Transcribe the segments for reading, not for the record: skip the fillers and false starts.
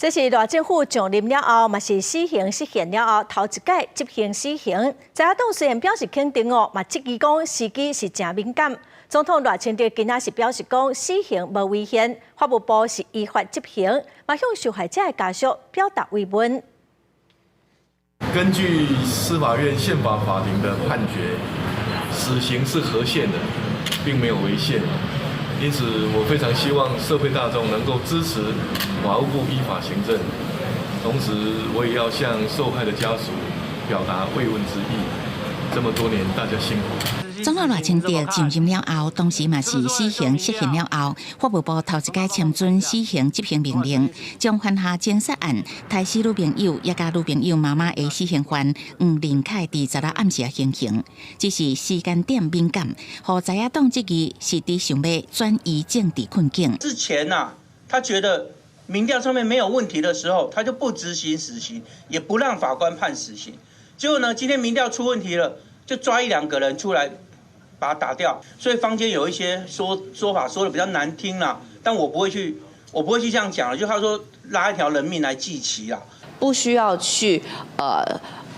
这是大政府上任了后，嘛是死刑实现了后头一届执行死刑。在野党虽然表示肯定哦，嘛质疑讲时机是真敏感。总统赖清德今仔是表示讲死刑无危险，法务部是依法执行，嘛向受害者的家属表达慰问。根据司法院宪法法庭的判决，死刑是合宪的，并没有违宪。因此，我非常希望社会大众能够支持法务部依法行政。同时，我也要向受害的家属表达慰问之意。这么多年，大家辛苦。总统赖清德上任了后，当时嘛是死刑实现了后，法务部头一届签准死刑执行命令，将犯下奸杀案、杀死女朋友也甲女朋友妈妈的死刑犯黄仁凯伫10日暗时行刑，只是时间点敏感，互在野党质疑是伫想要转移政治困境。之前他觉得民调上面没有问题的时候，他就不执行死刑，也不让法官判死刑。结果呢，今天民调出问题了，就抓1-2个人出来把他打掉。所以坊间有一些说法说的比较难听啦，但我不会去这样讲了。就他说拉一条人命来祭旗啦，不需要去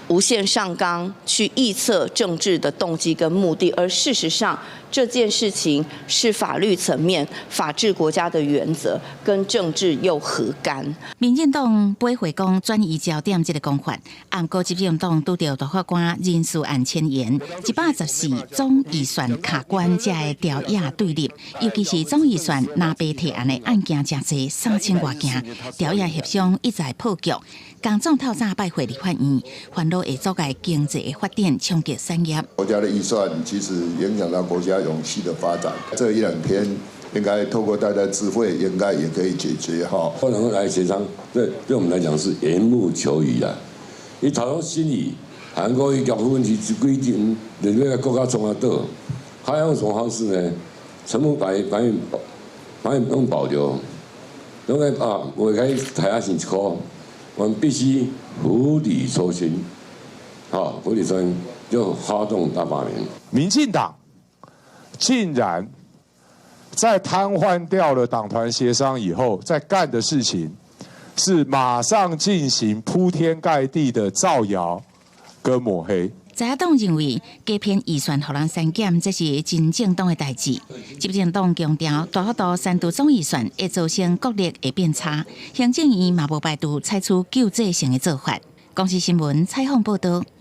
无限上纲去臆测政治的动机跟目的，而事实上这件事情是法律层面、法治国家的原则，跟政治又何干？民进党不会讲转移焦点这个讲法，按过执政党拄到大法官人事案前言，114总预算卡关才会调野对立，尤其是总预算拿白提案的案件真多，3000多件，调野协商一再破局。江总透早拜会立法院，烦恼会阻碍经济的发展，冲击产业。国家的预算其实影响到国家永续的发展，这1-2天应该透过大家智慧，应该也可以解决哈。不能来协商，对我们来讲是缘木求鱼啊。你讨论心理，韩国医疗问题之规定，人类国家从哪到？还用什么方式呢？全部把弄保留。因为我开台下先考。我们必须釜底抽薪，釜底抽薪就发动大罢免。民进党竟然在瘫痪掉了党团协商以后，在干的事情是马上进行铺天盖地的造谣跟抹黑。在野党认为加编预算互人删减，这是真正党的代志。执政党强调，大幅度删除总预算会造成国力会变差，行政院嘛无排除采取救济性的做法。公视新闻采访报道。